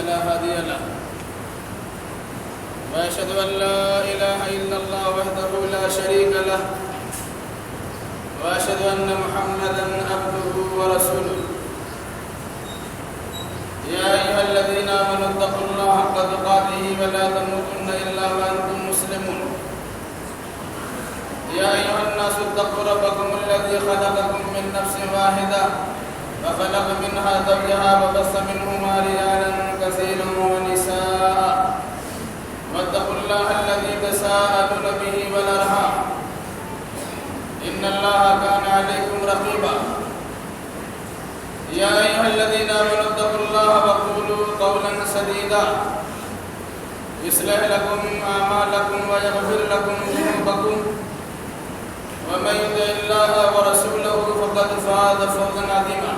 فلا هادي له وأشهد أن لا إله إلا الله وحده لا شريك له وأشهد أن محمدا عبده ورسوله يا أيها الذين آمنوا اتقوا الله حق تقاته ولا تموتن إلا وأنتم مسلمون يا أيها الناس اتقوا ربكم الذي خلقكم من نفس واحدة وخلق منها زوجها وبث منهما رجالا كثيرا ونساء واتقوا الله الذي تساءلون به والأرحام إن الله كان عليكم رقيبا يا أيها الذين آمنوا اتقوا الله وقولوا قولا سديدا يصلح لكم أعمالكم ويغفر لكم ذنوبكم ومن يطع الله ورسوله فقد فاز فوزا عظيما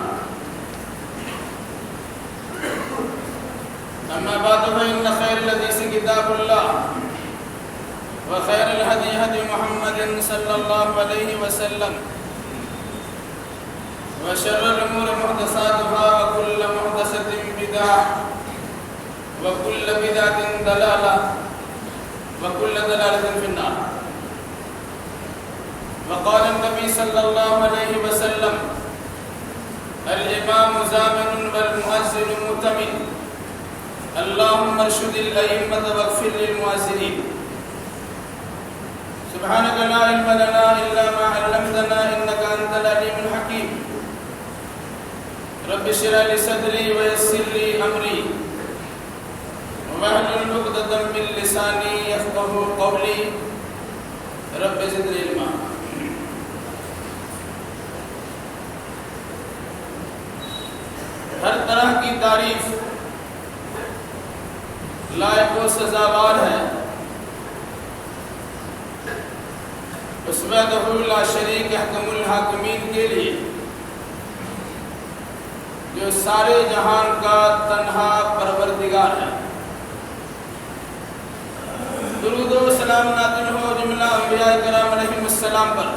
أما بعد فإن خير الحديث كتاب الله وخير الهدي هدي محمد صلى الله عليه وسلم وشر الأمور محدثاتها وكل محدثة بدعة وكل بدعة ضلالة وكل ضلالة في النار. وقال النبي صلى الله عليه وسلم الإمام زامن والمؤذن مؤتمن اللهم ارشد الأئمة واغفر للمؤذنين. سبحانك لا علم لنا إلا ما علمتنا إنك أنت العليم الحكيم. رب اشرح لي صدري ويسر لي أمري واحلل عقدة من لساني يفقهوا قولي رب زدني علما. ہر طرح کی تعریف لائق و سزاوار ہے اس وحدہ لا شریک احکم الحاکمین کے لیے جو سارے جہان کا تنہا پروردگار ہے. درود و سلام نازل ہو جملہ انبیاء کرام علیہم السلام پر،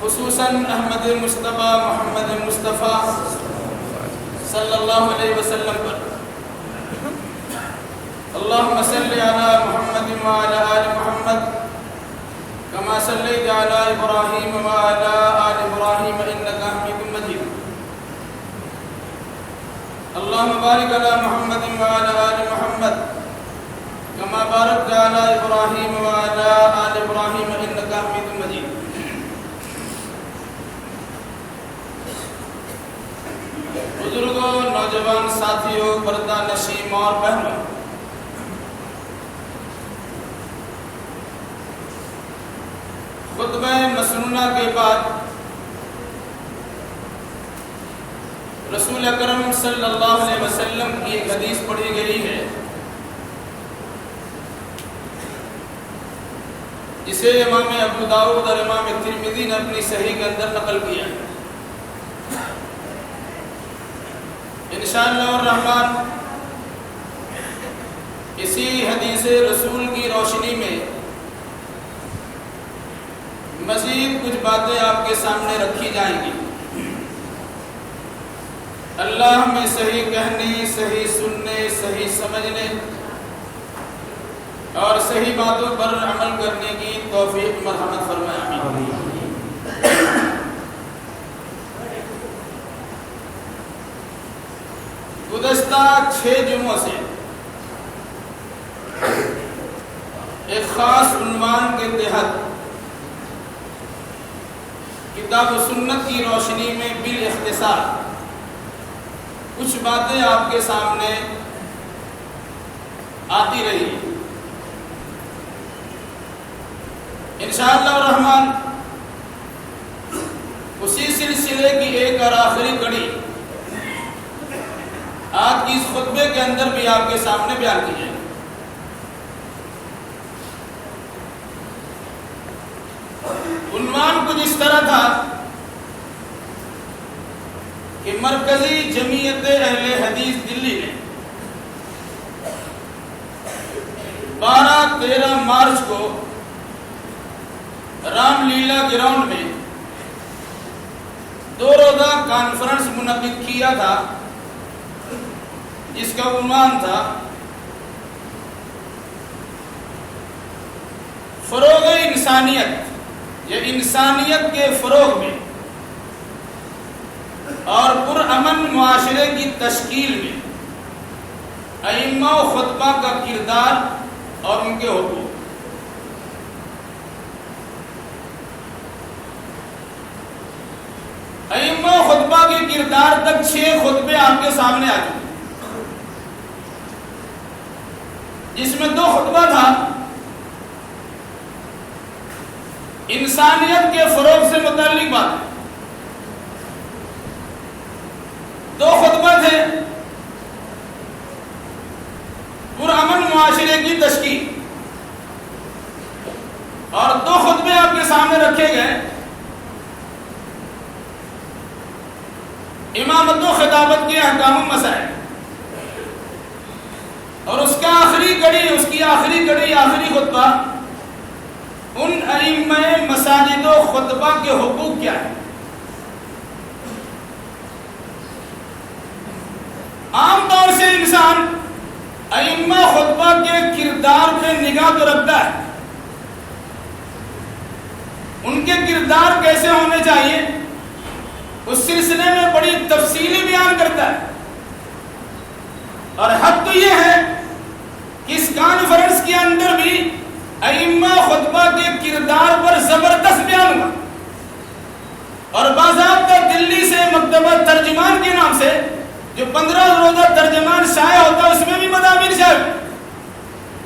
خصوصاً احمد مصطفیٰ محمد مصطفیٰ صلی اللہ علیہ وسلم پر. اللہم صلی علی محمد وعلی آل محمد کما صلیت علی ابراہیم وعلی آل ابراہیم انک حمید مجید. اللہم بارک علی محمد وعلی آل محمد کما بارکت علی ابراہیم وعلی آل ابراہیم انک حمید مجید. بزرگوں، نوجوان ساتھیوں، پردہ نشین اور بہنوں، خطبہ مسنونہ کے بعد رسول اکرم صلی اللہ علیہ وسلم کی ایک حدیث پڑھی گئی ہے جسے امام ابو داؤد اور امام ترمذی نے اپنی صحیح کے اندر نقل کیا ہے. انشاءاللہ الرحمن اسی حدیث رسول کی روشنی میں مزید کچھ باتیں آپ کے سامنے رکھی جائیں گی. اللہ ہمیں صحیح کہنے، صحیح سننے، صحیح سمجھنے اور صحیح باتوں پر عمل کرنے کی توفیق مرحمت فرمائے. آمین. گزشتہ 6 جمعوں سے ایک خاص عنوان کے تحت کتاب و سنت کی روشنی میں بالاختصار کچھ باتیں آپ کے سامنے آتی رہی. انشاءاللہ الرحمن اسی سلسلے کی ایک اور آخری کڑی آج کی اس خطبے کے اندر بھی آپ کے سامنے بیان کی جائے. عنوان کچھ اس طرح تھا کہ مرکزی جمعیت اہل حدیث دلی نے 12-13 مارچ کو رام لیلا گراؤنڈ میں 2 روزہ کانفرنس منعقد کیا تھا جس کا عنوان تھا فروغ انسانیت یا انسانیت کے فروغ میں اور پرامن معاشرے کی تشکیل میں ائمہ و خطبہ کا کردار اور ان کے حقوق۔ ائمہ و خطبہ کے کردار تک 6 خطبے آپ کے سامنے آ چکے، جس میں 2 خطبہ تھا انسانیت کے فروغ سے متعلق بات، 2 خطبہ تھے پرامن معاشرے کی تشکیل، اور 2 خطبے آپ کے سامنے رکھے گئے امامت و خطابت کے احکام و مسائل، اور اس کی آخری کڑی آخری خطبہ ان ائمہ مساجد و خطبہ کے حقوق کیا ہے۔ عام طور سے انسان ائمہ خطبہ کے کردار پہ نگاہ تو رکھتا ہے، ان کے کردار کیسے ہونے چاہیے اس سلسلے میں بڑی تفصیلی بیان کرتا ہے، اور حق تو یہ ہے کہ اس کانفرنس کے اندر بھی ائمہ خطبہ کے کردار پر زبردست بیان ہوا، اور باضابطہ دلی سے مکتبہ ترجمان کے نام سے جو 15 روزہ ترجمان شائع ہوتا ہے اس میں بھی مضامین شائع،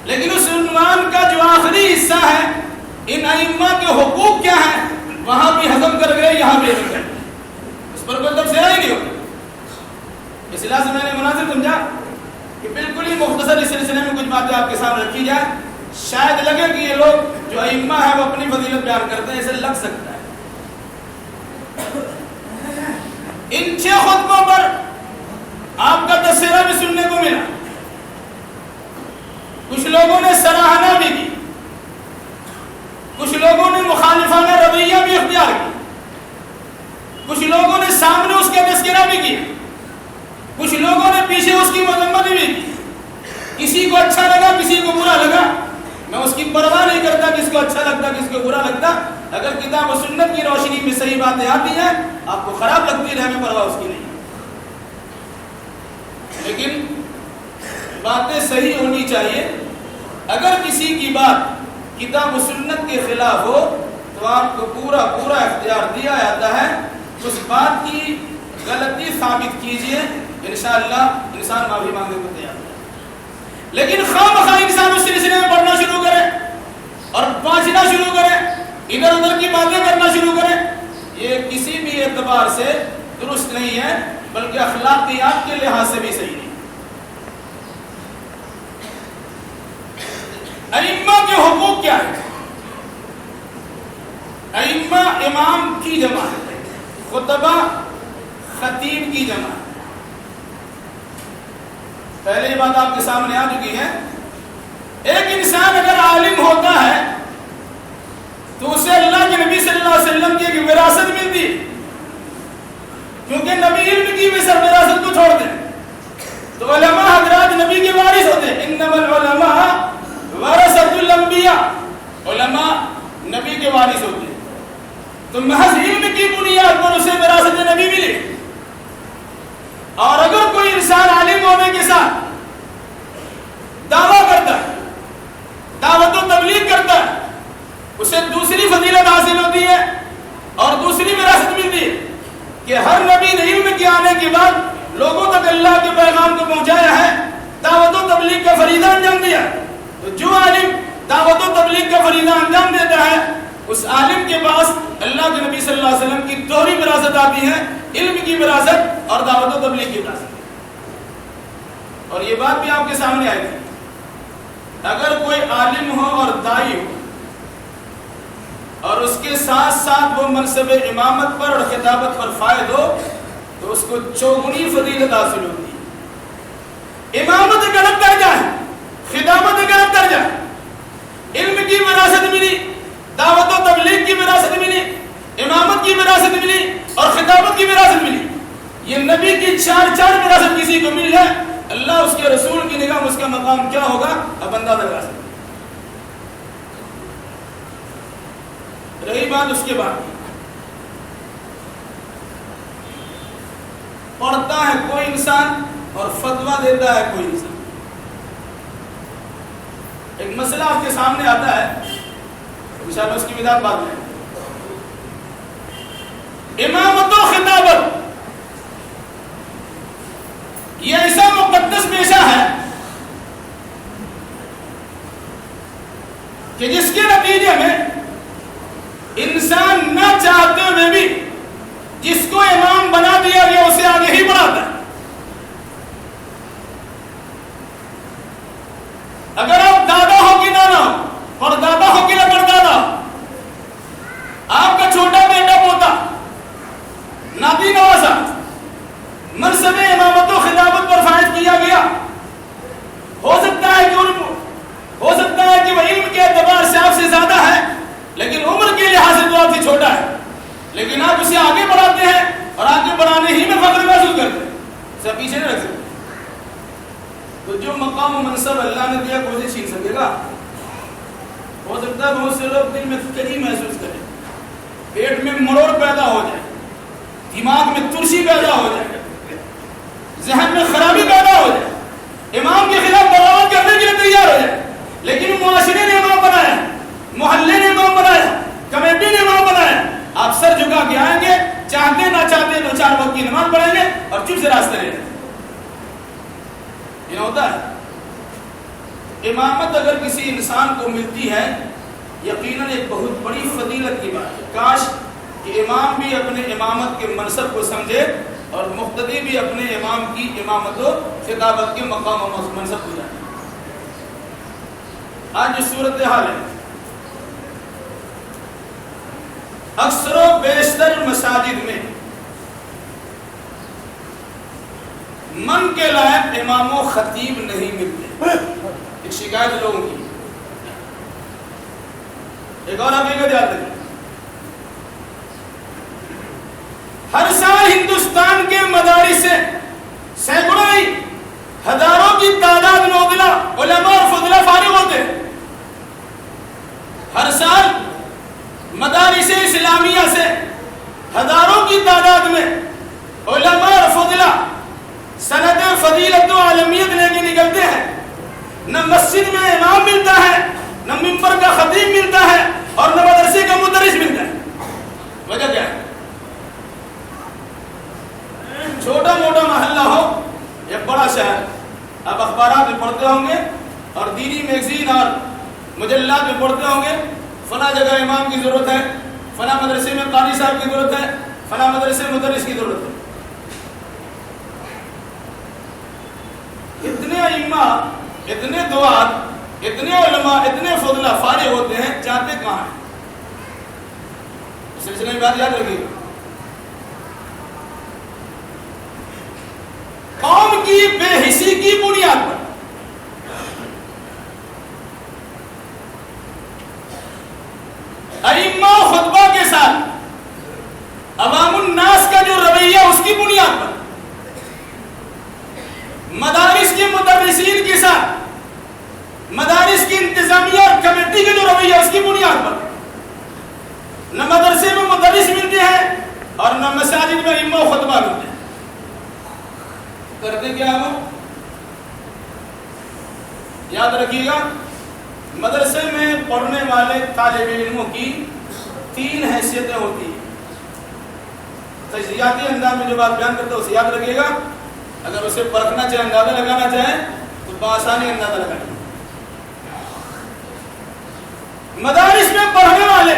لیکن اس عنوان کا جو آخری حصہ ہے ان ائمہ کے حقوق کیا ہیں وہاں بھی ہضم کر گئے، یہاں بھی ہضم کر گئے، اس پر کوئی تبصرہ ہی نہیں ہوگا۔ اس لحاظ سے میں نے مناسب سمجھا کہ بالکل ہی مختصر اس سلسلے میں کچھ باتیں آپ کے سامنے رکھی جائے، شاید لگے کہ یہ لوگ جو ائمہ ہیں وہ اپنی فضیلت بیان کرتے ہیں، اسے لگ سکتا ہے۔ ان 6 خطبوں پر آپ کا تذکرہ بھی سننے کو ملا، کچھ لوگوں نے سراہنا بھی کی، کچھ لوگوں نے مخالفانہ رویہ بھی اختیار کی، کچھ لوگوں نے سامنے اس کا تذکرہ بھی کیا، کچھ لوگوں نے پیچھے اس کی مذمت بھی کی، کسی کو اچھا لگا کسی کو برا لگا، میں اس کی پرواہ نہیں کرتا کس کو اچھا لگتا کس کو برا لگتا، اگر کتاب و سنت کی روشنی میں صحیح باتیں آتی ہیں آپ کو خراب لگتی رہے میں پرواہ اس کی نہیں، لیکن باتیں صحیح ہونی چاہیے۔ اگر کسی کی بات کتاب و سنت کے خلاف ہو تو آپ کو پورا اختیار دیا جاتا ہے، اس بات کی غلطی ثابت کیجئے، انشاءاللہ انسان معافی مانگنے کو تیار ہے، لیکن خواہ انسان اس سلسلے میں پڑھنا شروع کرے اور پانچنا شروع کرے، ادھر ادھر کی باتیں کرنا شروع کرے، یہ کسی بھی اعتبار سے درست نہیں ہے، بلکہ اخلاقیات کے لحاظ سے بھی صحیح نہیں۔ ائمہ کے حقوق کیا ہے؟ ائمہ امام کی جمع ہے، خطبہ خطیب کی جمع ہے۔ پہلے یہ بات آپ کے سامنے آ چکی ہے، ایک انسان اگر عالم ہوتا ہے تو اسے اللہ کے نبی صلی اللہ علیہ وسلم کی ایک وراثت ملتی ہے، کیونکہ نبی علم کی وراثت کو چھوڑ دیں تو علماء حضرات نبی کے وارث ہوتے ہیں، انما العلماء ورثۃ الانبیاء، علماء نبی کے وارث ہوتے ہیں، تو محض علم کی بنیاد پر اسے وراثت نبی ملی۔ اور اگر کوئی انسان عالم ہونے کے ساتھ دعویٰ کرتا ہے، دعوت و تبلیغ کرتا ہے، اسے دوسری فضیلت حاصل ہوتی ہے اور دوسری وراثت ملتی ہے کہ ہر نبی نے علم کے آنے کے بعد لوگوں تک اللہ کے پیغام کو پہنچایا ہے، دعوت و تبلیغ کا فریضہ انجام دیا۔ تو جو عالم دعوت و تبلیغ کا فریضہ انجام دیتا ہے اس عالم کے پاس اللہ کے نبی صلی اللہ علیہ وسلم کی دوہری وراثت آتی ہے، علم کی وراثت اور دعوت و تبلیغ کی وراثت۔ اور یہ بات بھی آپ کے سامنے آئی تھی، اگر کوئی عالم ہو اور داعی ہو اور اس کے ساتھ ساتھ وہ منصب امامت پر اور خطابت پر فائد ہو تو اس کو چوگنی فضیلت حاصل ہوتی ہے۔ امامت ایک الگ درجہ ہے، خطابت ایک الگ درجہ ہے، علم کی وراثت ملی، دعوت و تبلیغ کی وراثت ملی، امامت کی وراثت ملی اور خطابت کی وراثت ملی۔ یہ نبی کی چار وراثت کسی کو مل جائے اللہ اس کے رسول کی نگاہ میں اس کا مقام کیا ہوگا اب اندازہ لگا سکتے. رہی بات اس کے بعد پڑھتا ہے کوئی انسان اور فتویٰ دیتا ہے کوئی انسان. ایک مسئلہ آپ کے سامنے آتا ہے, انشاءاللہ اس کی وضاحت بعد میں. امامت و خطابت یہ ایسا مقدس پیشہ ہے کہ جس کے نتیجے میں انسان نہ چاہتے ہوئے بھی جس کو امام بنا دیا گیا اسے آگے ہی بڑھاتا ہے. اگر آپ دادا ہو کہ نانا ہو, اور دادا ہو کہ پردادا ہو, آپ کا چھوٹا بیٹا پوتا نابی نوازا منصب امامت و خلافت پر فائز کیا گیا, ہو سکتا ہے کہ وہ علم کے اعتبار سے آپ سے زیادہ ہے لیکن عمر کے لحاظ سے تو آپ سے چھوٹا ہے, لیکن آپ اسے آگے بڑھاتے ہیں اور آگے بڑھانے ہی میں فخر محسوس کرتے ہیں, اسے پیچھے نہیں رکھ سکتے. تو جو مقام و منصب اللہ نے دیا کوئی چھین سکے گا؟ ہو سکتا ہے بہت سے لوگ دل میں کجی محسوس کریں, پیٹ میں مروڑ پیدا ہو جائے, دماغ میں ترسی پیدا ہو جائے, ذہن میں خرابی پیدا ہو جائے, امام کے خلاف بغاوت کرنے کے لیے تیار ہو جائے, لیکن معاشرے نے امام بنایا, محلے نے امام بنایا, کمیٹی نے امام بنایا, آپ سر جھکا کے آئیں گے, چاہتے نہ چاہتے تو 4 وقت کی نماز پڑھیں گے اور چپ سے راستہ لے لیں. یہ ہوتا ہے. امامت اگر کسی انسان کو ملتی ہے یقیناً ایک بہت بڑی فضیلت کی بات ہے. کاش کہ امام بھی اپنے امامت کے منصب کو سمجھے اور مقتدی بھی اپنے امام کی امامت و خطابت کے مقام و منصب کو جانے. آج جو صورتحال ہے, اکثر و بیشتر مساجد میں من کے لائق امام و خطیب نہیں ملتے. ایک شکایت لوگوں کی. ایک اور حقیقت یاد رکھیں, ہر سال ہندوستان کے مدارس سے سینکڑوں نہیں ہزاروں کی تعداد میں علماء اور فضلاء فارغ ہوتے ہیں. ہر سال مدارس اسلامیہ سے ہزاروں کی تعداد میں علماء اور فضلاء سند فضیلت و عالمیت لے کے نکلتے ہیں. نہ مسجد میں امام ملتا ہے, نہ ممبر کا خطیب ملتا ہے, اور نہ مدرسے کا مدرس ملتا ہے. وجہ کیا ہے؟ چھوٹا موٹا محلہ ہو یا بڑا شہر, آپ اخبارات میں پڑھتے ہوں گے اور دینی میگزین اور مجلات میں پڑھتے ہوں گے فلاں جگہ امام کی ضرورت ہے, فلاں مدرسے میں قاری صاحب کی ضرورت ہے, فلاں مدرسے میں مدرس کی ضرورت ہے. اتنے ائمہ, اتنے دعات, اتنے علماء, اتنے فضلاء فارغ ہوتے ہیں, جاتے کہاں ہیں؟ اس سلسلے میں بات یاد رکھیے. قوم کی بے حسی کی بنیاد پر ائمہ خطبہ کے ساتھ عوام الناس کا جو رویہ اس کی بنیاد پر, مدارس کے مدرسین کے ساتھ مدارس کی انتظامیہ اور کمیٹی کے جو رویہ اس کی بنیاد پر نہ مدرسے میں مدرس ملتے ہیں اور نہ مساجد میں ائمہ خطبہ ملتے ہیں. کرتے کیا ہو؟ یاد رکھیے گا, مدرسے میں پڑھنے والے طالب علموں کی 3 حیثیتیں ہوتی ہیں. تجزیاتی انداز میں جو بات بیان کرتا ہے اسے یاد رکھیے گا. اگر اسے پرکھنا چاہے, اندازہ لگانا چاہیں تو بآسانی اندازہ لگائیں. مدارس میں پڑھنے والے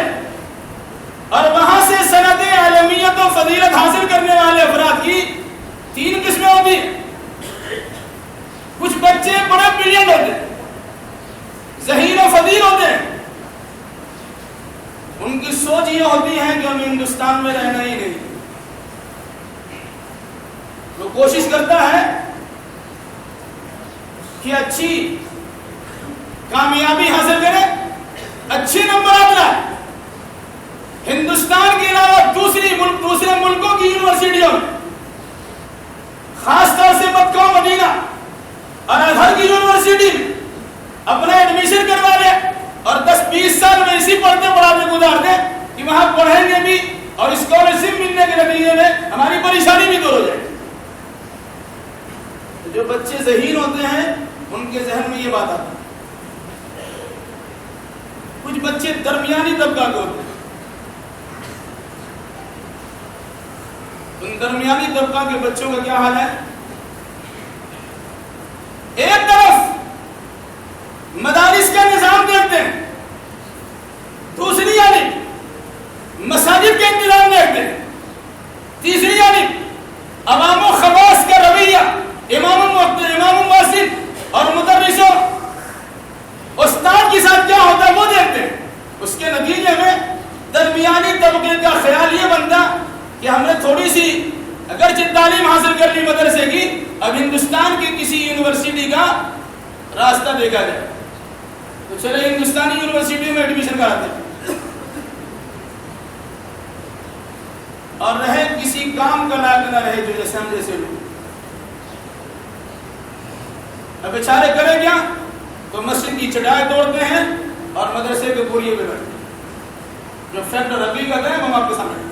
اور وہاں سے سند عالمیت و فضیلت حاصل کرنے والے افراد کی 3 قسمیں ہوتی ہیں. کچھ بچے بڑے بریلینٹ ہوتے ہیں, ذہین و فضیل ہوتے ہیں, ان کی سوچ یہ ہوتی ہے کہ ہمیں ہندوستان میں رہنا ہی نہیں. وہ کوشش کرتا ہے کہ اچھی کامیابی حاصل کرے, اچھے نمبرات لائے. ہندوستان کے علاوہ دوسرے ملکوں کی یونیورسٹیوں میں, خاص طور سے مکہ و مدینہ اور ازہر کی یونیورسٹی میں اپنا ایڈمیشن کروا لے اور 10-20 سال میں اسی پڑھتے پڑھاتے گزار دیں کہ وہاں پڑھیں گے بھی اور اسکالرشپ ملنے کے نتیجے میں ہماری پریشانی بھی دور ہو جائے. جو بچے ذہین ہوتے ہیں ان کے ذہن میں یہ بات آتی ہے. کچھ بچے درمیانی طبقہ کے ہوتے ہیں. ان درمیانی طبقہ کے بچوں کا کیا حال ہے؟ ایک طرف مدارس کا نظام دیکھتے ہیں, دوسری جانب مساجد کے انتظام دیکھتے ہیں, تیسری جانب عوام و خواص کا رویہ, امام مؤذن اور مدرسوں استاد کے ساتھ کیا ہوتا ہے وہ دیکھتے ہیں. اس کے نتیجے میں درمیانی طبقے کا خیال یہ بنتا کہ ہم نے تھوڑی سی اگرچہ تعلیم حاصل کر لی مدرسے کی, اب ہندوستان کی کسی یونیورسٹی کا راستہ دیکھا جائے تو چلے ہندوستانی یونیورسٹی میں ایڈمیشن کراتے ہیں اور رہے کسی کام کا لائق نہ رہے جو جیسے ہم جیسے لوگ. اب بیچارے کریں کیا؟ تو مسجد کی چٹائی توڑتے ہیں اور مدرسے کے بوریے پہ بیٹھتے ہیں. جو فیکٹ اور حقیقت ہے ہم آپ کے سامنے.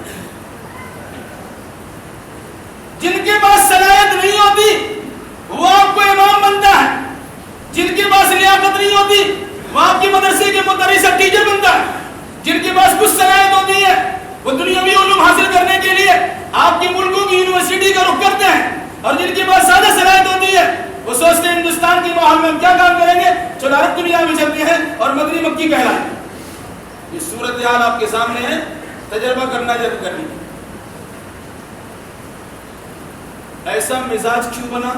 جن کے پاس صلاحیت نہیں ہوتی وہ آپ کو امام بنتا ہے, جن کے پاس لیاقت نہیں ہوتی وہ آپ کے مدرسے کے مدرس اور ٹیچر بنتا ہے, جن کے پاس کچھ صلاحیت ہوتی ہے وہ دنیاوی علوم حاصل کرنے کے لیے آپ کے ملکوں کی یونیورسٹی کا رخ کرتے ہیں, اور جن کے پاس زیادہ صلاحیت ہوتی ہے وہ سوچتے ہیں ہندوستان کے ماحول میں ہم کیا کام کریں گے, چلو عرب دنیا میں چلتے ہیں اور مدنی مکی کہلائیں. یہ صورتحال آپ کے سامنے ہے, تجربہ کرنا ضرور کرنی. ایسا مزاج کیوں بنا؟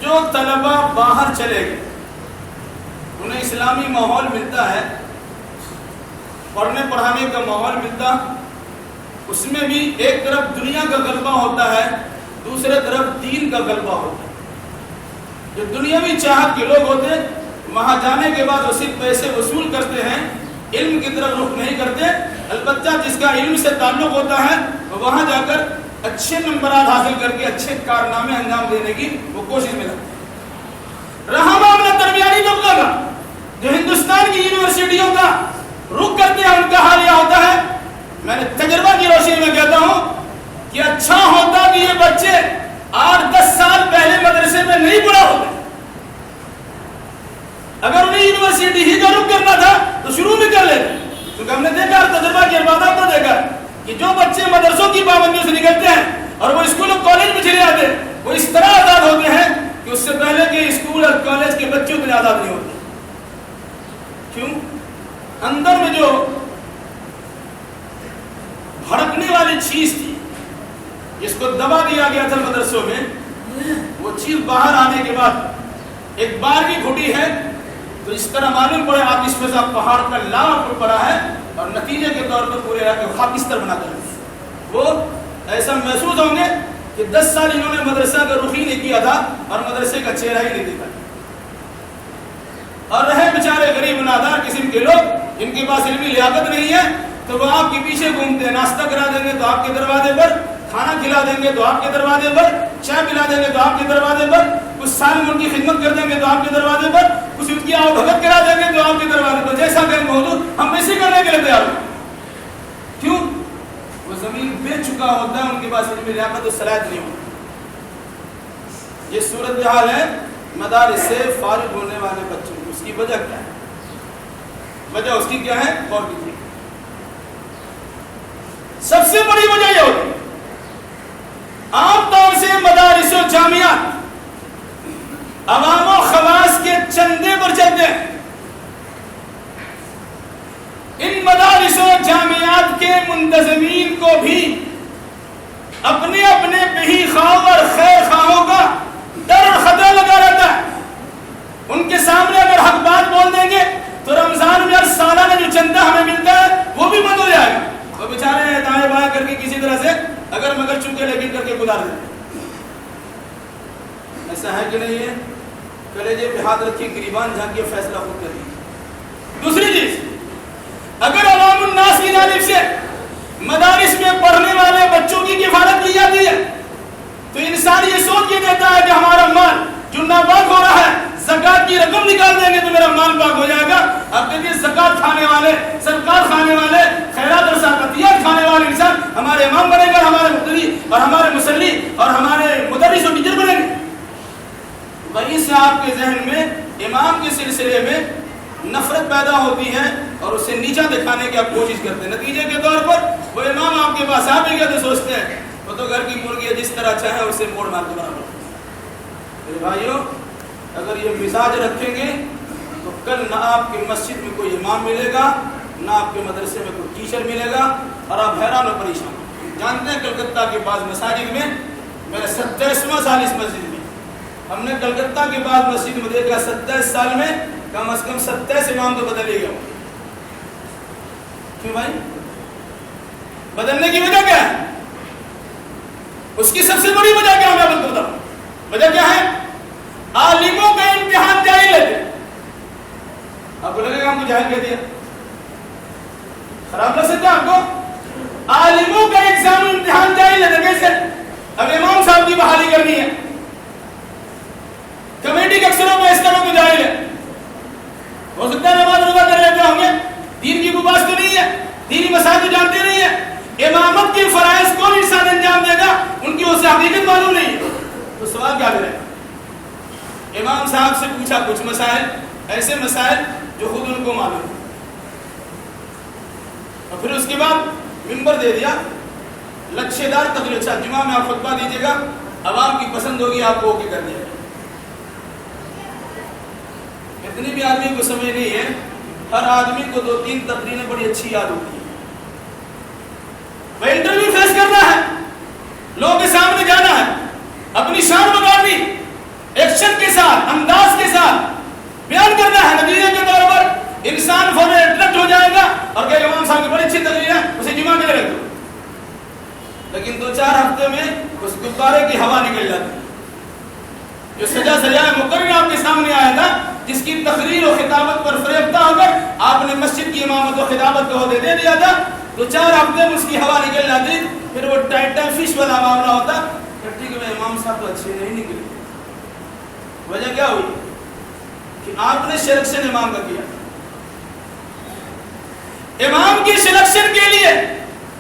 جو طلبہ باہر چلے گئے انہیں اسلامی ماحول ملتا ہے, پڑھنے پڑھانے کا ماحول ملتا, اس میں بھی ایک طرف دنیا کا غلبہ ہوتا ہے, دوسرے طرف دین کا غلبہ ہوتا ہے. جو دنیاوی چاہت کے لوگ ہوتے وہاں جانے کے بعد وہ صرف پیسے وصول کرتے ہیں, علم کی طرف رخ نہیں کرتے. البتہ جس کا علم سے تعلق ہوتا ہے وہاں جا کر اچھے نمبرات حاصل کر کے اچھے کارنامے انجام دینے کی وہ کوشش میں لگتے ہیں. رہا معاملہ درمیانی طبقہ کا جو ہندوستان کی یونیورسٹیوں کا رخ کرتے ہیں, ان کا حال یہ ہوتا ہے, میں نے تجربہ کی روشنی میں کہتا ہوں کہ اچھا ہوتا کہ یہ بچے 8-10 سال پہلے مدرسے میں نہیں پڑھا ہوتے. اگر انہیں یونیورسٹی ہی کا رخ کرنا تھا تو شروع میں کر لیتے, کیونکہ ہم نے دیکھا تجربہ کے بعد آپ نے دیکھا کہ جو بچے مدرسوں کی پابندیوں سے نکلتے ہیں اور وہ اسکول اور کالج میں چلے جاتے ہیں وہ اس طرح آزاد ہوتے ہیں کہ اس سے پہلے کے اسکول اور کالج کے بچے اتنے آزاد نہیں ہوتے. کیوں؟ اندر میں جو بھڑکنے والی چیز تھی جس کو دبا دیا گیا تھا مدرسوں میں, وہ چیز باہر آنے کے بعد ایک بار بھی گھٹی ہے تو اس طرح معلوم پڑے آپ اس میں پہاڑ کا لاوا پڑا ہے اور نتیجے کے طور پر پورے علاقے کو خاکستر بنا کر وہ ایسا محسوس ہوں گے کہ 10 سال انہوں نے مدرسہ کا رخ ہی نہیں کیا تھا اور مدرسے کا چہرہ ہی نہیں دیکھا. اور رہے بیچارے غریب نادار قسم کے لوگ جن کے پاس علمی لیاقت نہیں ہے تو وہ آپ کے پیچھے گھومتے ہیں, ناشتہ کرا دیں گے تو آپ کے دروازے پر, کھانا کھلا دیں گے تو آپ کے دروازے پر, چائے پلا دیں گے تو آپ کے دروازے پر, کچھ سال میں ان کی خدمت کر دیں گے تو آپ کے دروازے پر, کچھ ان کی آؤ بھگت کرا دیں گے تو آپ کے دروازے پر. جیسا کہ موجود ہم ویسے کرنے کے لیے تیار ہیں. کیوں؟ وہ زمین بیچ چکا ہوتا ہے, ان کے پاس علمی لیاقت و صلاحیت نہیں ہوتی. یہ صورتحال ہے مدارس سے فارغ ہونے والے بچوں. اس کی وجہ کیا ہے؟ وجہ اس کی کیا ہے؟ غور کیجیے. سب سے بڑی وجہ یہ ہوتی ہے عام طور سے مدارس و جامعات عوام و خواص کے چندے پر چلتے ہیں. ان مدارس و جامعات کے منتظمین کو بھی اپنے اپنے بہی خواہوں اور خیر خواہوں کا ڈر اور خطرہ لگا رہتا ہے. ان کے سامنے اگر حق بات بول دیں گے تو رمضان میں ہر سالانہ جو چندہ ہمیں ملتا ہے وہ بھی بند ہو جائے گا. وہ بیچارے دائیں بائیں کر کے کسی طرح سے اگر مگر چونکے لیکن کر کے گزار دیتے. ایسا ہے کہ نہیں ہے؟ کلیجے پہ ہاتھ رکھیے, گریبان جھانکیے, فیصلہ خود کریے. دوسری چیز, اگر عوام الناس کی جانب سے مدارس میں پڑھنے والے بچوں کی کفالت کی جاتی ہے تو انسان یہ کے ذہن میں امام کے سلسلے میں نفرت پیدا ہوتی ہے اور اسے نیچا دکھانے کی آپ کوشش کرتے ہیں. نتیجے کے طور پر وہ امام آپ کے پاس آ بھی گیا تو سوچتے ہیں وہ تو گھر کی مرغی ہے، جس طرح چاہے اسے موڑ مار کے برابر. میرے بھائیوں، اگر یہ مزاج رکھیں گے تو کل نہ آپ کی مسجد میں کوئی امام ملے گا، نہ آپ کے مدرسے میں کوئی ٹیچر ملے گا، اور آپ حیران و پریشان. جانتے ہیں کلکتہ کے بعض مساجد میں، میرا 27واں سال اس مسجد میں، ہم نے کلکتہ کے بعض مسجد میں دیکھا 27 سال میں کم از کم 27 امام تو بدل ہی گیا. کیوں بھائی؟ بدلنے کی وجہ کیا ہے؟ اس کی سب سے بڑی وجہ کیا ہے؟ میں بتا ہوں وجہ کیا ہے. عالموں کا امتحان جاری لیتے. آپ کو لگے گا ہم کو جاہل کہہ دیا، خراب لگ سکتا ہے آپ کو. عالموں کا ایگزام امتحان جاری لیتے. کیسے؟ اب امام صاحب کی بحالی کرنی ہے، کمیٹی کے اکثروں میں اس طرح کو جاہل ہے. ہو سکتا ہے نماز روزہ کر لیتے ہوں گے، دین کی کوئی بات تو نہیں ہے، دینی مسائل تو جانتے نہیں ہے. امامت کے فرائض کون انسان انجام دے گا ان کی اسے حقیقت معلوم نہیں ہے. تو سوال کیا کرے؟ امام صاحب سے پوچھا کچھ مسائل، ایسے مسائل جو خود ان کو معلوم ہے، اور پھر اس کے بعد منبر دے دیا، لچھے دار تقریر. اچھا جمعہ میں آپ خطبہ دیجیے گا، عوام کی پسند ہوگی، آپ کو اوکے کر دیا. اتنی بھی آدمی کو سمجھ نہیں ہے. ہر آدمی کو 2-3 تقریریں بڑی اچھی یاد ہوتی ہیں. وہ انٹرویو فیس کرنا ہے، لوگوں کے سامنے جانا ہے، اپنی شان بگاڑنی، ایکشن کے ساتھ، انداز کے ساتھ بیان کرنا ہے. نتیجے کے طور پر انسان فوراً اٹریکٹ ہو جائے گا اور کہ امام صاحب کی بڑی اچھی تقریر ہے، اسے جمعہ میں رکھ دو. لیکن 2-4 ہفتے میں اس غبارے کی ہوا نکل جاتی ہے. جو سجا سجائے مقرر آپ کے سامنے آیا تھا، جس کی تقریر و خطابت پر فریفتہ ہو کر آپ نے مسجد کی امامت و خطابت کا عہدہ دے دیا تھا، 2-4 ہفتے میں اس کی ہوا نکل جاتی. پھر وہ ٹائٹل فش والا معاملہ ہوتا کہ میں امام صاحب تو اچھے نہیں نکلے. وجہ کیا ہوئی کہ آپ نے سلیکشن امام کا کیا. امام کی سلیکشن کے لیے،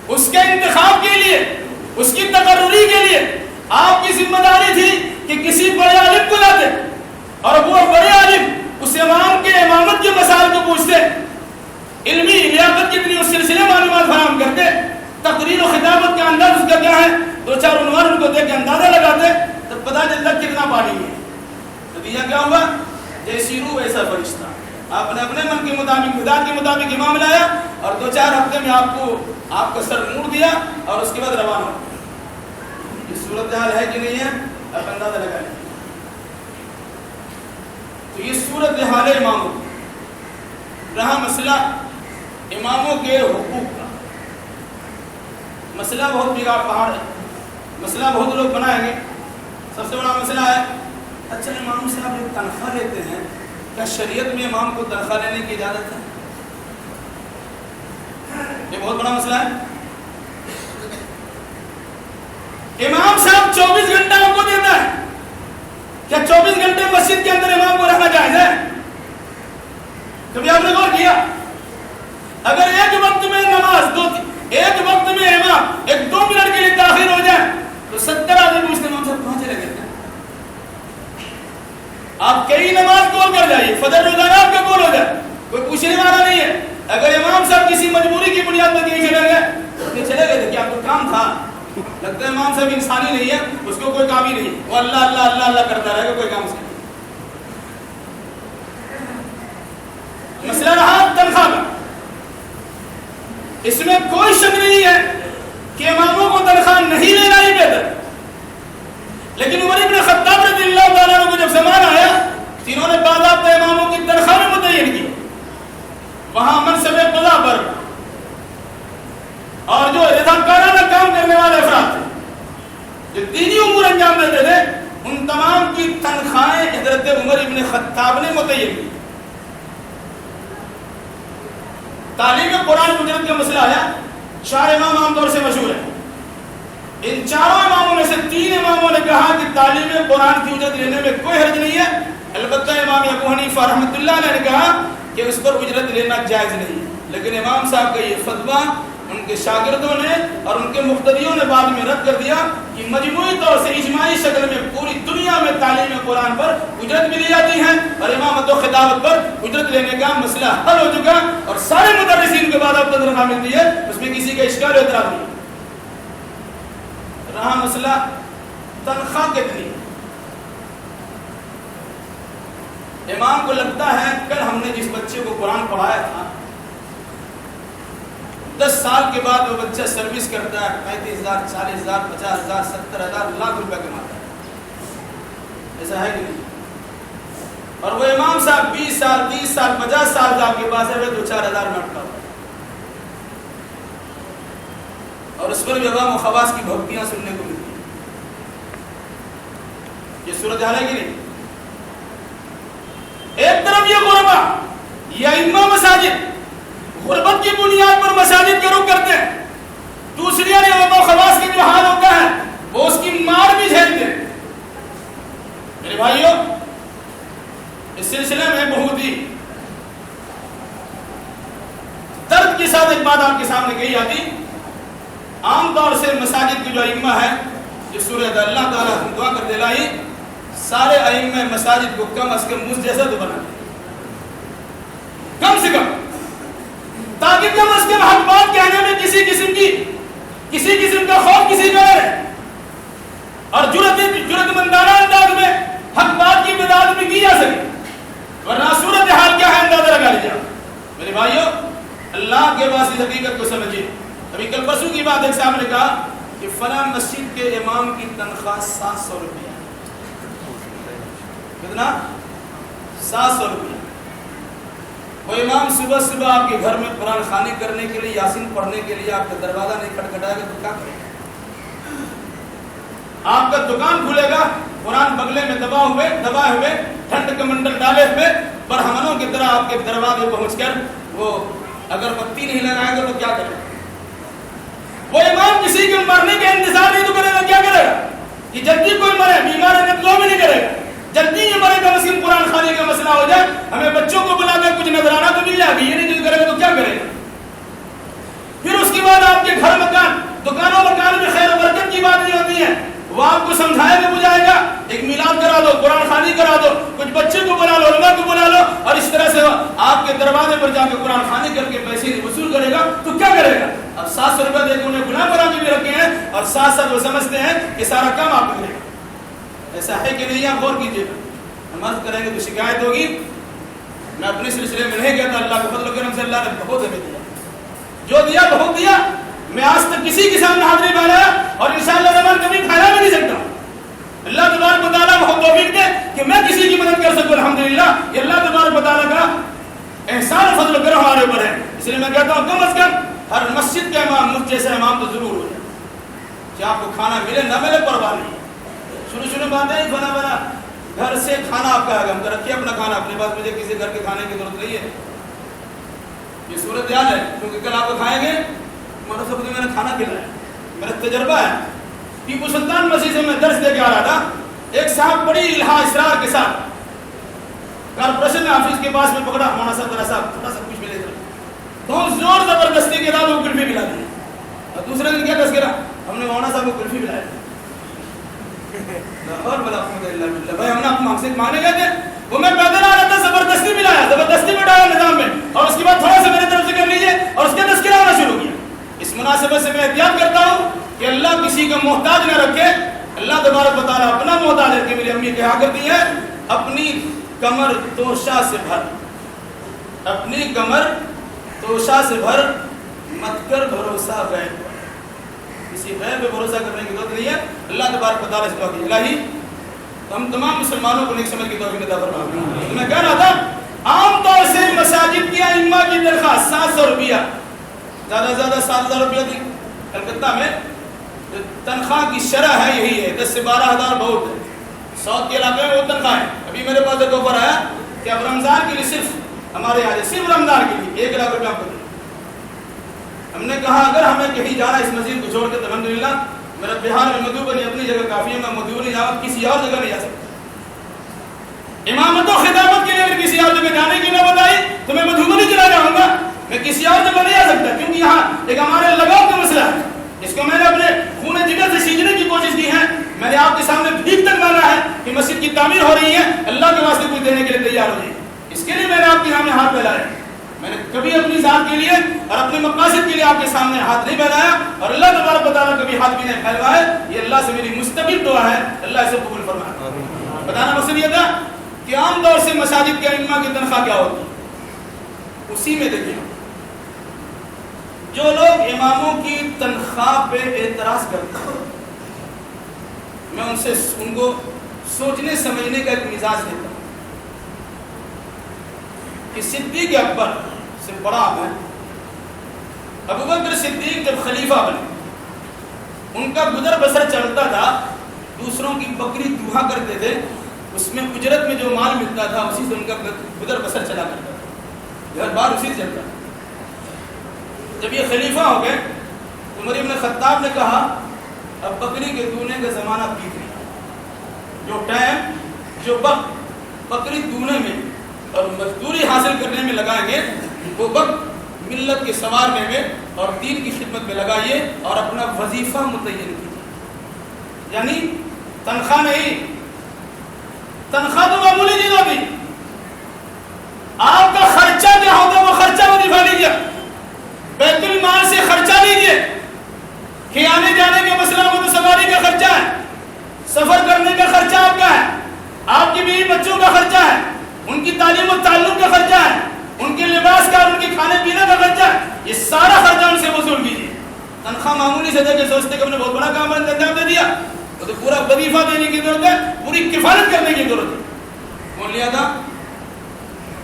اس کے انتخاب کے لیے، اس کی تقرری کے لیے آپ کی ذمہ داری تھی کہ کسی بڑے عالم کو لاتے اور وہ بڑے عالم اس امام کے امامت کے مسائل کو پوچھتے، علمی لیاقت کتنی اس سلسلے معلومات فراہم کرتے، تقریر و خطابت کا انداز اس کا کیا ہے، 2-4 عنوان ان کو دیکھ کے اندازہ لگاتے، تب پتہ چلتا کتنا پانی ہے. نتیجہ کیا ہوا؟ جیسی روح ویسا فرشتہ. آپ نے اپنے من کے مطابق، خدا کے مطابق امام لایا اور 2-4 ہفتے میں آپ کا سر موڑ دیا اور اس کے بعد روانہ ہو. یہ صورتحال ہے کہ نہیں ہے؟ آپ اندازہ لگائیں. تو یہ صورتحال اماموں رہا. مسئلہ اماموں کے حقوق کا مسئلہ بہت بگاڑ پہاڑ ہے. مسئلہ بہت لوگ بنائیں گے. سب سے بڑا مسئلہ ہے، اچھا امام صاحب ایک تنخواہ لیتے ہیں، کیا شریعت میں امام کو تنخواہ لینے کی اجازت ہے؟ یہ بہت بڑا مسئلہ ہے. امام صاحب 24 گھنٹہ آپ کو دیتا ہے، کیا 24 گھنٹے مسجد کے اندر امام کو رہنا جائز ہے؟ کبھی آپ نے غور کیا؟ اگر ایک وقت میں نماز ایک وقت میں امام 1-2 منٹ کے لیے تاخیر ہو جائے تو 70 آدمی پوچھتے امام صاحب کہاں چلے گئے؟ آپ کئی نماز کال کر جائیے، فجر روزانہ آپ کا کال ہو جائے، کوئی پوچھنے والا نہیں ہے. اگر امام صاحب کسی مجبوری کی بنیاد پر کہیں چلے گئے تھے کہ آپ کو کام تھا، لگتا ہے امام صاحب انسانی نہیں ہے، اس کو کوئی کام ہی نہیں، وہ اللہ اللہ اللہ اللہ کرتا رہے گا، کوئی کام سے. مسئلہ رہا تنخواہ کا. اس میں کوئی شک نہیں ہے کہ اماموں کو تنخواہ نہیں لینا ہی بہتر. لیکن عمر ابن خطاب رضی اللہ تعالیٰ عنہ کو جب زمان آیا، تینوں نے باضابطہ اماموں کی تنخواہ میں متعین کی. وہاں منصب قضا پر اور جو رضاکارانہ کام کرنے والے افراد تھے، جو دینی امور انجام دیتے تھے، ان تمام کی تنخواہیں حضرت عمر ابن خطاب نے متعین کی. تعلیم قرآن اجرت کا مسئلہ آیا. 4 امام عام طور سے مشہور ہیں. ان 4 اماموں میں سے 3 اماموں نے کہا کہ تعلیم قرآن کی اجرت لینے میں کوئی حرج نہیں ہے. البتہ امام ابو حنیفہ رحمۃ اللہ علیہ نے کہا کہ اس پر اجرت لینا جائز نہیں ہے. لیکن امام صاحب کا یہ فتویٰ ان کے شاگردوں نے اور ان کے مقتدیوں نے بعد میں رد کر دیا کہ مجموعی طور سے اجماعی شکل میں پوری دنیا میں تعلیم قرآن زبان پر اجرت بھی لی جاتی ہے اور امامت و خطابت پر اجرت لینے کا مسئلہ حل ہو چکا اور سارے مدرسین کے بعد اب تنخواہ ملتی ہے، اس میں کسی کا اشکال اعتراض نہیں۔ رہا مسئلہ تنخواہ کتنی، امام کو لگتا ہے کل ہم نے جس بچے کو قرآن پڑھایا تھا 10 سال کے بعد وہ بچہ سروس کرتا ہے 35,000 40,000 50,000 70,000 لاکھ روپے کماتا ہے، ایسا ہے کہ نہیں؟ اور وہ امام صاحب 20 سال 30 سال 50 سال آپ کے پاس ہے 2-4 ہزار میں اٹھتا ہوا اور اس پر بھی عوام و خواص کی بھوکیاں سننے کو ملتی ہیں۔ یہ صورتحال ہے کہ نہیں؟ ایک طرف یہ غربا یا ائمہ مساجد غربت کی بنیاد پر مساجد کے رخ کرتے ہیں، دوسری عوام و خواص کے جو حال ہوتا ہے وہ اس کی مار بھی جھیلتے ہیں۔ میرے بھائیوں، اس سلسلے میں بہت ہی درد کے ساتھ ایک بات آپ کے سامنے کہی جاتی، عام طور سے مساجد کے جو ائمہ ہیں جو سورہ اللہ تعالیٰ ہم دعا کر دلائی، سارے ائمہ مساجد کو کم از کم مجھ جیسا تو بنا کم سے کم، تاکہ کم از کم حق بات کہنے میں کسی قسم کا خوف کسی کا ہے اور جرأت مندانہ انداز میں حق بات کی بدعت بھی کی جا سکے، ورنہ صورتحال کیا ہے اندازہ لگا لیجیے۔ میرے بھائیوں، اللہ کے پاس اس حقیقت کو سمجھیے۔ ابھی کل پرسوں کی بات ایک صاحب نے کہا کہ فلاں مسجد کے امام کی تنخواہ 700 روپیہ، کتنا؟ 700 روپیہ۔ وہ امام صبح صبح آپ کے گھر میں قرآن خوانی کرنے کے لیے یاسین پڑھنے کے لیے آپ کا دروازہ نہیں کھٹکھٹائے گا تو کیا کرے گا؟ آپ کا دکان کھلے گا، قرآن بغلے میں دبائے ہوئے ٹھنڈ کمنڈل ڈالے ہوئے برہمنوں کی طرح آپ کے دروازے پہنچ کر وہ اگر بتی نہیں لگائے گا تو کیا کرے گا؟ وہ امام کسی کے مرنے کا انتظار نہیں تو کرے گا، کیا کرے گا کہ جلدی کوئی مرے، بیمار ہے تو بھی نہیں کرے گا، جلدی یہ مرے گا، مسلم قرآن خوانی کا مسئلہ ہو جائے، ہمیں بچوں کو بلا کر کچھ نظرانہ تو مل جائے گی، یہ نہیں جو کرے گا تو کیا کرے گا؟ پھر اس کے بعد آپ کے گھر مکان دکانوں مکان میں خیر و برکت کی بات نہیں ہوتی ہے، وہ آپ کو سمجھائے گا بجائے گا، ایک میلاد کرا دو، قرآن خوانی کرا دو، کچھ بچے کو بلا لو، علماء کو بلا لو، اور اس طرح سے آپ کے دروازے پر جا کے قرآن خوانی کر کے پیسے وصول کرے گا تو کیا کرے گا؟ اب 700 روپے دے کے انہیں گناہ بنا کے بھی رکھے ہیں اور ساتھ ساتھ وہ سمجھتے ہیں کہ سارا کام آپ کرے گا۔ ایسا ہے کہ نہیں؟ آپ غور کیجیے، نماز کریں گے تو شکایت ہوگی۔ میں اپنے سلسلے میں نہیں کہتا، اللہ کے فضل و کرم سے اللہ نے بہت ہمیں دیا، جو دیا بہت دیا، میں آج تک کسی کے سامنے ہاتھ نہیں پھیلایا اور انشاءاللہ زبان کبھی پھیلا بھی نہیں سکتا۔ اللہ تبارک و تعالیٰ بہت توفیق دے کہ میں کسی کی مدد کر سکوں، الحمدللہ، یہ اللہ تبارک و تعالیٰ کا احسان و فضل و کرم ہمارے اوپر ہے۔ اس لیے میں کہتا ہوں کم از کم ہر مسجد کا امام مجھ جیسا امام تو ضرور ہو جائے، کہ آپ کو کھانا ملے نہ ملے پرواہ نہیں۔ شروع باتیں ہی بنا گھر سے کھانا آپ کا ہے، ہم رکھیے اپنا کھانا اپنے پاس، مجھے کسی گھر کے کھانے کی ضرورت نہیں ہے۔ یہ صورتحال ہے، کیونکہ کل آپ کو کھائیں گے مولانا صاحب نے کھانا کھلایا، میرا تجربہ ہے۔ ٹیپو سلطان مسجد سے میں درس دے کے آ رہا تھا، ایک صاحب بڑی الہا اسرار کے ساتھ کارپوریشن آفس کے پاس میں پکڑا، مولانا صاحب ذرا صاحب تھوڑا سا کچھ ملے گا، بہت زور زبردستی کے ساتھ وہ کلفی پلا دی، اور دوسرے دن کیا تذکرہ، ہم نے مولانا صاحب کو کلفی پلایا اور بھائی ہم نے آپ مقصد مانے گئے تھے، وہ میں پیدل آ رہا تھا، زبردستی ملایا، زبردستی بٹھایا نظام میں، اور اس کے بعد تھوڑا سا میرے طرف سے کر لیجیے اور اس کا تذکرہ ہونا شروع کیا۔ اس مناسبت سے میں احتیاط کرتا ہوں کہ اللہ کسی کا محتاج نہ رکھے، اللہ تبارک و تعالیٰ اپنا محتاج رکھے۔ میری امی کہا کرتی ہیں اپنی کمر توشہ سے بھر، اپنی کمر توشہ سے بھر، مت کر بھروسہ غیب پر، کسی غیب پہ بھروسہ کرنے کی ضرورت نہیں ہے۔ اللہ تبارک و تعالیٰ سے دعا کیجیے الہی ہم تمام مسلمانوں کو نیک سمجھ کی توفیق عطا فرما۔ میں کہہ رہا تھا عام طور سے مساجد کی ائمہ کی تنخواہ 700 روپیہ، زیادہ سے زیادہ 7,000 روپیہ تھی۔ کلکتہ میں تنخواہ کی شرح ہے یہی ہے، 10 سے 12,000 بہت ہے، ساؤتھ کے علاقے میں وہ تنخواہ ہے۔ ابھی میرے پاس ایک آفر آیا کہ اب رمضان کے لیے صرف ہمارے یہاں صرف رمضان کے لیے 1 لاکھ روپیہ آپ کو دیں۔ ہم نے کہا اگر ہمیں کہیں جانا اس مسجد کو چھوڑ کے تو الحمدللہ میرا بہار میں مدھوبنی اپنی جگہ کافی ہے، میں مدھوبنی جاؤں کسی اور جگہ نہیں جا سکتا۔ امامت و خدمت کے لیے اگر کسی اور جگہ جانے کی نہ بتائی تو میں مدھوبنی چلا جاؤں گا، میں کسی اور جگہ نہیں جا سکتا، کیونکہ یہاں ایک ہمارے لگاؤ کا مسئلہ ہے، اس کو میں نے اپنے خون جگر سے سیکھنے کی کوشش کی ہے۔ میں نے آپ کے سامنے بھیک تک مانگا ہے کہ مسجد کی تعمیر ہو رہی ہے، تیار ہو جائیے. اس کے لیے میں نے آپ کے سامنے ہاتھ پھیلایا. میں نے کبھی اپنی ذات کے لیے اور اپنے مقاصد کے لیے آپ کے سامنے ہاتھ نہیں پھیلایا, اور اللہ تبارک و تعالیٰ کبھی ہاتھ بھی نہیں پھیلوایا. یہ اللہ سے میری مستقل دعا ہے, اللہ اسے قبول فرمائے. بتانا مقصد یہ تھا کہ عام طور سے مساجد کے ائمہ کی تنخواہ کیا ہوتی ہے, اسی میں دیکھیں جو لوگ اماموں کی تنخواہ پہ اعتراض کرتے ہیں, میں ان کو سوچنے سمجھنے کا ایک مزاج دیتا ہوں کہ صدیق اکبر سے بڑا ہے ابوبکر صدیق. جب خلیفہ بنے ان کا گزر بسر چلتا تھا, دوسروں کی بکری دھوہا کرتے تھے, اس میں اجرت میں جو مال ملتا تھا اسی سے ان کا گزر بسر چلا کرتا تھا, گھر بار اسی سے چلتا تھا. جب یہ خلیفہ ہو گئے, عمر ابن خطاب نے کہا اب بکری کے دونے کا زمانہ بیت گیا. جو ٹائم جو وقت بکری دونے میں اور مزدوری حاصل کرنے میں لگائیں گے, وہ وقت ملت کے سنوارنے میں اور دین کی خدمت میں لگائیے اور اپنا وظیفہ متعین کیجیے. یعنی تنخواہ نہیں, تنخواہ تو معمولی چیز ہوتی, آپ کا خرچہ کیا ہوتا ہے وہ خرچہ وظیفہ لیجیے, بیت المال سے خرچہ لیجیے. کہ آنے جانے کا مسئلہ وہ تو سواری کا خرچہ ہے, سفر کرنے کا خرچہ آپ کا ہے, آپ کی بیوی بچوں کا خرچہ ہے, ان کی تعلیم و تعلق کا خرچہ ہے, ان کے لباس کا, ان کے کھانے پینے کا خرچہ ہے. یہ سارا خرچہ ان سے وصول کیجیے. تنخواہ معمولی سے دے کے سوچتے کہ ہم نے بہت بڑا کام انجام دے دیا, وہ تو پورا وظیفہ دینے کی ضرورت ہے, پوری کفالت کرنے کی ضرورت ہے. کون لیا تھا؟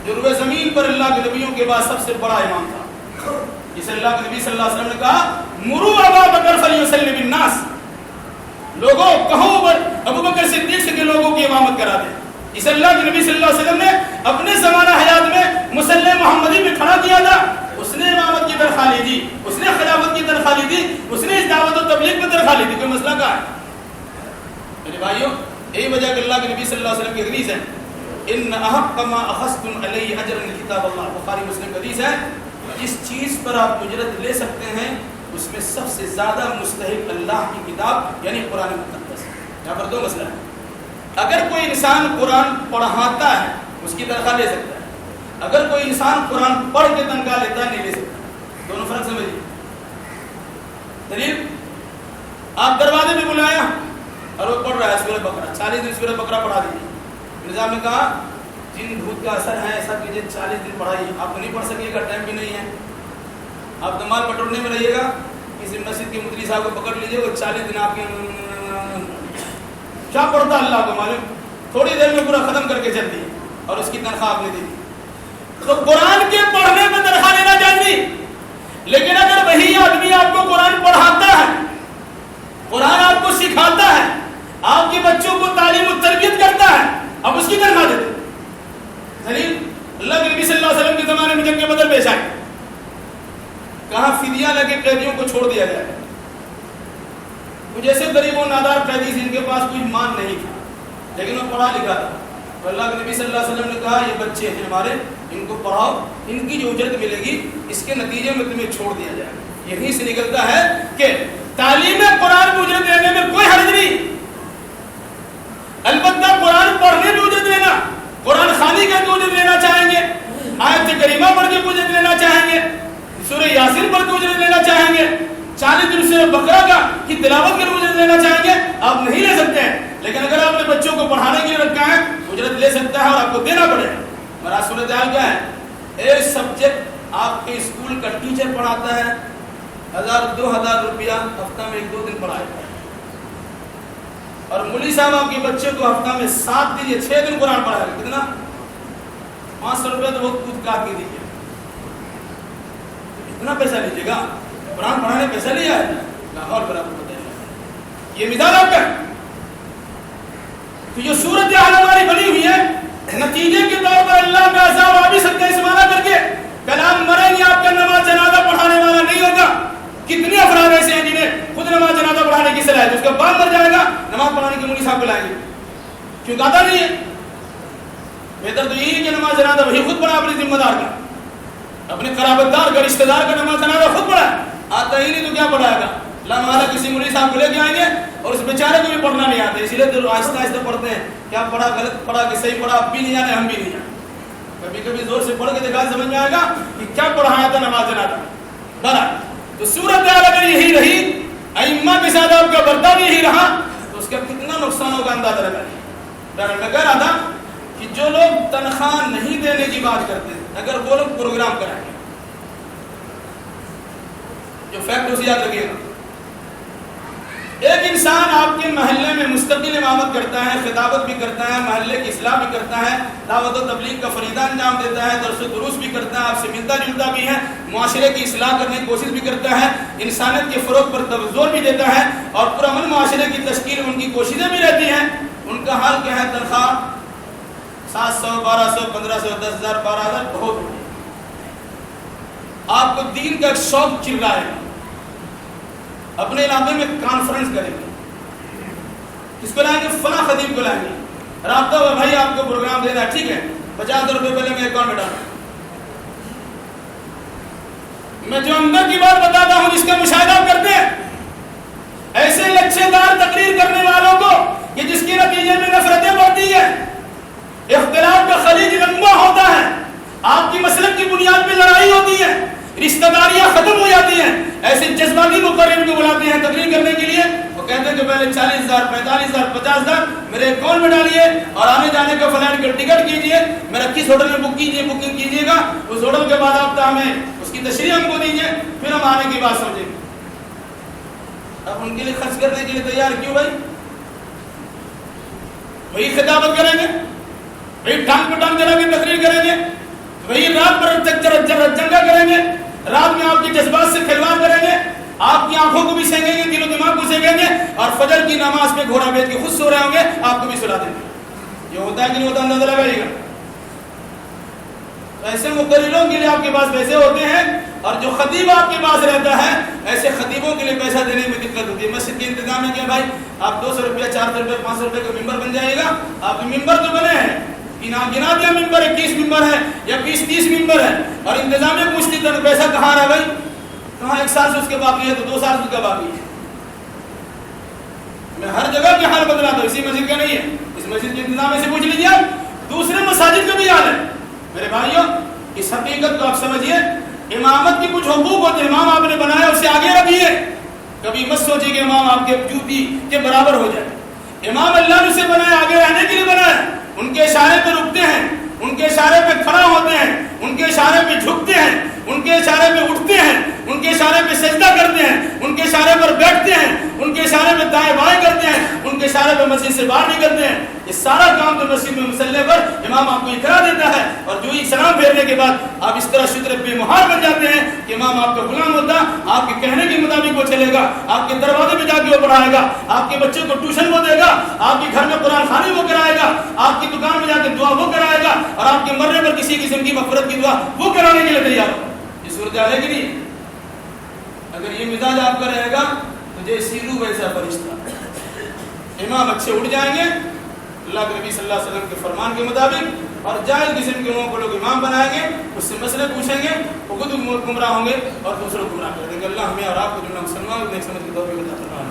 جو روئے زمین پر اللہ کے نبیوں کے بعد سب سے بڑا امام تھا, جسے اللہ کے نبی صلی اللہ علیہ وسلم نے کہا مرو ابا بکر فلیصلی بالناس, لوگوں کہو ابو بکر صدیق سے کہ لوگوں کی امامت کرا دیں. اس اللہ کے نبی صلی اللہ علیہ وسلم نے اپنے زمانہ حیات میں مصلی محمدی میں کھڑا کیا تھا, اس نے امامت کی تنخواہ لی تھی, اس نے خلافت کی تنخواہ لی تھی, اس نے اس دعوت و تبلیغ میں تنخواہ لی تھی. کوئی مسئلہ کہاں ہے میرے بھائیوں؟ یہی وجہ کہ اللہ کے نبی صلی اللہ علیہ وسلم کی حدیث ہے ان احق ما اخذتم علیہ اجرا کتاب اللہ, بخاری مسلم حدیث ہے, جس چیز پر آپ اجرت لے سکتے ہیں اس میں سب سے زیادہ مستحق اللہ کی کتاب یعنی قرآن مقدس. یہاں پر دو مسئلہ ہے. اگر کوئی انسان قرآن پڑھاتا ہے اس کی تنخواہ لے سکتا ہے, اگر کوئی انسان قرآن پڑھ کے تنخواہ لیتا ہے نہیں لے سکتا. دونوں فرق سمجھیے. دلیل, آپ دروازے میں بلایا اور وہ پڑھ رہا ہے سورۃ بقرہ, 40 دن سورۃ بقرہ پڑھا دیجیے. نظام نے کہا جن بھوت کا اثر ہے ایسا کیجیے 40 دن پڑھائیے. آپ تو نہیں پڑھ سکیے گا, ٹائم بھی نہیں ہے, آپ دمال پٹورنے میں رہیے گا, کسی مسجد کے مدری صاحب کو پکڑ لیجیے, وہ 40 دن آپ کے کیا پڑھتا اللہ کو معلوم, تھوڑی دیر میں پورا ختم کر کے چل دی اور اس کی تنخواہ آپ نے دے دی. تو قرآن کے پڑھنے میں تنخواہ لینا جائز. لیکن اگر وہی آدمی آپ کو قرآن پڑھاتا ہے, قرآن آپ کو سکھاتا ہے, آپ کے بچوں کو تعلیم و تربیت کرتا ہے, اب اس کی تنخواہ دیتے. دلیل, اللہ کے نبی صلی اللہ علیہ وسلم کے زمانے میں جنگ بدر پیش آئی, کہاں فدیہ لگے قیدیوں کو چھوڑ دیا گیا. کچھ ایسے غریب و نادار قیدی جن کے پاس کوئی مان نہیں تھا لیکن وہ پڑھا لکھا تھا, تو اللہ کے نبی صلی اللہ علیہ وسلم نے کہا یہ بچے ہیں ہمارے, ان کو پڑھاؤ, ان کی جو اجرت ملے گی اس کے نتیجے میں تمہیں چھوڑ دیا جائے. یہیں سے نکلتا ہے کہ تعلیم قرآن کو اجرت دینے میں کوئی حرج نہیں, البتہ قرآن پڑھنے میں اجرت لینا, قرآن خوانی کا اجرت لینا چاہیں گے, آیت کریمہ پڑھ کے اجرت لینا چاہیں گے, سورہ یاسین پڑھ کے اجرت لینا چاہیں گے, 40 دن سے بقرہ کا کی تلاوت کے اجرت لینا چاہیں گے, آپ نہیں لے سکتے ہیں. لیکن اگر آپ نے بچوں کو پڑھانے کے لیے رکھا ہے اجرت لے سکتا ہے اور آپ کو دینا پڑے گا. میرا صورتحال کیا ہے, ایک سبجیکٹ آپ کے اسکول کا ٹیچر پڑھاتا ہے 1000-2000 روپیہ ہفتہ میں 1-2 دن پڑھائے, اور مولوی صاحب آپ کے بچے کو ہفتہ میں 7 دن یا 6 دن قرآن پڑھائے گا. کتنا؟ 500 روپیہ تو بہت کچھ کاٹ کے دیجیے. اتنا پیسہ لیجیے گا, قرآن پڑھانے پیسہ لیا ہے لاہور پر, آپ کو بتائیے یہ مثال آپ کا. تو جو صورت حال ہماری بنی ہوئی ہے, نتیجے کے طور پر اللہ کا عذاب آ بھی سکتا ہے اس معنی کر کے کلام مریں گے, آپ کا نماز جنازہ پڑھانے والا نہیں ہوگا. کتنے افراد ایسے ہیں جنہیں خود نماز جنازہ پڑھانے کی صلاحیت, اس کا باپ مر جائے گا نماز پڑھانے کے مولوی صاحب کو لائیں گے, کیوں آتا نہیں ہے. بہتر تو یہی ہے کہ نماز جنازہ وہی خود پڑھا اپنے ذمہ دار کا, اپنے قرابت دار کا, رشتہ دار کا نماز جنازہ خود پڑھا. آتا ہی نہیں تو کیا پڑھائے گا, اللہ تعالیٰ کسی مولوی صاحب کو لے کے آئیں گے اور اس بیچارے کو بھی پڑھنا نہیں آتا, اسی لیے تو آہستہ آہستہ پڑھتے ہیں, کیا پڑھا غلط پڑھا کہ صحیح پڑھا, اب بھی نہیں جانے ہم بھی نہیں جانے. کبھی کبھی زور سے پڑھ کے دکھا سمجھ میں آئے گا کہ کیا پڑھایا تھا نماز جنازہ بنا. تو صورت حال اگر یہی رہی, ائمہ کے ساتھ آپ کا برتاؤ یہی رہا, تو اس کا کتنا نقصان ہوگا اندازہ لگائیں. میں کہہ رہا تھا کہ جو لوگ تنخواہ نہیں دینے کی بات کرتے ہیں, اگر وہ لوگ پروگرام کرائیں گے, جو فیکٹ اسے یاد رکھیے گا, ایک انسان آپ کے محلے میں مستقل امامت کرتا ہے, خطابت بھی کرتا ہے, محلے کی اصلاح بھی کرتا ہے, دعوت و تبلیغ کا فریضہ انجام دیتا ہے, درس و دروس بھی کرتا ہے, آپ سے ملتا جلتا بھی ہے, معاشرے کی اصلاح کرنے کی کوشش بھی کرتا ہے, انسانیت کے فروغ پر توجہ بھی دیتا ہے, اور پرامن معاشرے کی تشکیل میں ان کی کوششیں بھی رہتی ہیں. ان کا حال کیا ہے؟ تنخواہ 700, 1200, 1500, 10,000, 12,000 بہت. آپ کو دین کا ایک شوق چل رہا ہے, اپنے علاقے میں کانفرنس کریں گے, کس کو لائیں گے؟ فلاں خطیب کو لائیں گے, رابطہ ہوا بھائی آپ کو پروگرام دینا ہے, ٹھیک ہے 50 روپے پہلے میرے اکاؤنٹ میں ڈالیں. میں جو اندر کی بات بتاتا ہوں جس کا مشاہدہ آپ کرتے ہیں, ایسے لچھے دار تقریر کرنے والوں کو کہ جس کے نتیجے میں نفرتیں بڑھتی ہیں, اختلاف کا خلیج لمبا ہوتا ہے, آپ کی مسلک کی بنیاد پہ لڑائی ہوتی ہے, رشتہ داریاں ختم ہو جاتی ہیں, ایسے جذباتی مقرر کو بلاتے ہیں تقریر کرنے کے لیے, وہ کہتے ہیں کہ پہلے 40,000, 45,000, 50,000 میرے اکاؤنٹ میں ڈالیے اور آنے جانے کا فلائٹ کا ٹکٹ کیجیے, میرا کس ہوٹل میں بک کیجیے, بکنگ کیجیے گا, اس ہوٹل کے بعد آپ ہمیں اس کی تشریح ہم کو دیجیے, پھر ہم آنے کی بات سمجھیں گے. اب ان کے لیے خرچ کرنے کے لیے تیار کیوں بھائی؟ وہی خطابت کریں گے, وہی ٹانگ پہ ٹانگ چلا کے تقریر کریں گے, وہی رات پر جنگا کریں گے, رات میں آپ کے جذبات سے کھلواڑ کریں گے, آپ کی آنکھوں کو بھی سینگیں گے, دل و دماغ کو سینگیں گے, اور فجر کی نماز میں گھوڑا بیچ کے خود سو رہے ہوں گے, آپ کو بھی سلا دیں گے. یہ ہوتا ہے کہ نہیں ہوتا؟ اندازہ لگائیے گا. ایسے مقرروں کے لیے آپ کے پاس پیسے ہوتے ہیں, اور جو خطیب آپ کے پاس رہتا ہے ایسے خطیبوں کے لیے پیسہ دینے میں دقت ہوتی ہے. مسجد کے انتظام ہے کیا بھائی؟ آپ 200 روپیہ, 400 روپیہ, 500 روپے کا ممبر بن جائے گا. آپ ممبر تو بنے ہیں, گنا دیا ممبر 21 ممبر ہے یا 20-30 ممبر ہے, اور انتظامیہ پوچھتی تو پیسہ کہاں رہا بھائی؟ کہاں 1 سال سے اس کے باقی ہے, تو 2 سال سے اس کا باقی ہے. میں ہر جگہ کے حال بدلا دوں, اسی مسجد کا نہیں ہے, اس مسجد کے انتظامیہ سے پوچھ لیجیے آپ, دوسرے مساجد کا بھی حال ہے. میرے بھائیوں, اس حقیقت کو آپ سمجھیے, امامت کے کچھ حقوق ہوتے ہیں, امام آپ نے بنایا اسے آگے رکھیے. کبھی مت سوچیے کہ امام آپ کے جوتی کے برابر ہو جائے. امام اللہ نے اسے بنایا آگے رہنے کے لیے بنایا, ان کے اشارے پہ رکتے ہیں, ان کے اشارے پہ کھڑا ہوتے ہیں, ان کے اشارے پہ جھکتے ہیں, ان کے اشارے پہ اٹھتے ہیں, ان کے اشارے پہ سجدہ کرتے ہیں, ان کے اشارے پر بیٹھتے ہیں, ان کے اشارے پہ دائیں بائیں کرتے ہیں, ان کے اشارے پہ مسجد سے باہر نکلتے ہیں. یہ سارا کام تو مسجد میں مسلح پر امام آپ کو اقرار دیتا ہے, اور جو ہی سلام پھیرنے کے بعد آپ اس طرح شکر بے مہار بن جاتے ہیں کہ امام آپ کا غلام ہوتا, آپ کے کہنے کے مطابق وہ چلے گا, آپ کے دروازے پہ جا کے وہ پڑھائے گا, آپ کے بچے کو ٹیوشن وہ دے گا, آپ کے گھر میں قرآن خوانی وہ کرائے گا, آپ کی دکان میں جا کے دعا وہ کرائے گا, اور آپ کے مرنے پر کسی قسم کی مغفرت کی دعا وہ کرانے کے لیے تیار ہو. یہ صورتحال ہے کہ نہیں؟ اگر یہ مزاج آپ کا رہے گا تو جیسی روح ویسا فرشتہ. امام اچھے اٹھ جائیں گے اللہ کے نبی صلی اللہ علیہ وسلم کے فرمان کے مطابق, اور جاہل قسم کے لوگوں کو لوگ امام بنائیں گے, اس سے مسئلے پوچھیں گے, وہ خود گمراہ ہوں گے اور دوسروں کو گمراہ کر دیں گے. اللہ ہمیں اور آپ کو جو مسلمان نیک سمجھ کی توفیق عطا فرمائے.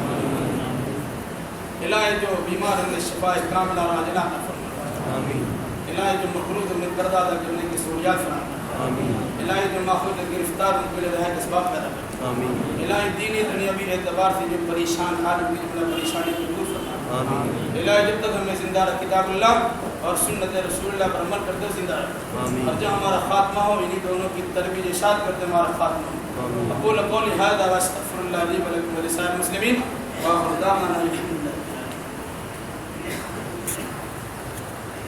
الہی جو بیمار ہیں شفا اکرام العاجلہ عطا فرمائے. الہی جو مخلوق ہیں قرض ادا کرنے کی سہولیات فرمائے. الہی جو ماخوذ گرفتار ان کے لیے رہائش کے اسباب پیدا کرے. الہی دینی دنیاوی اعتبار سے جو پریشان حال کی جملہ پریشانی کو دور فرما. الہی جب تک ہمیں زندہ رکھ کتاب اللہ اور سنت رسول اللہ پر عمل کرتے زندہ رکھ, اور جب ہمارا خاتمہ ہو انہی دونوں کی ترویج ارشاد کرتے ہمارا خاتمہ ہو. اقول قولی ھذا واستغفر اللہ لی ولکم ولسائر المسلمین واخر دعوانا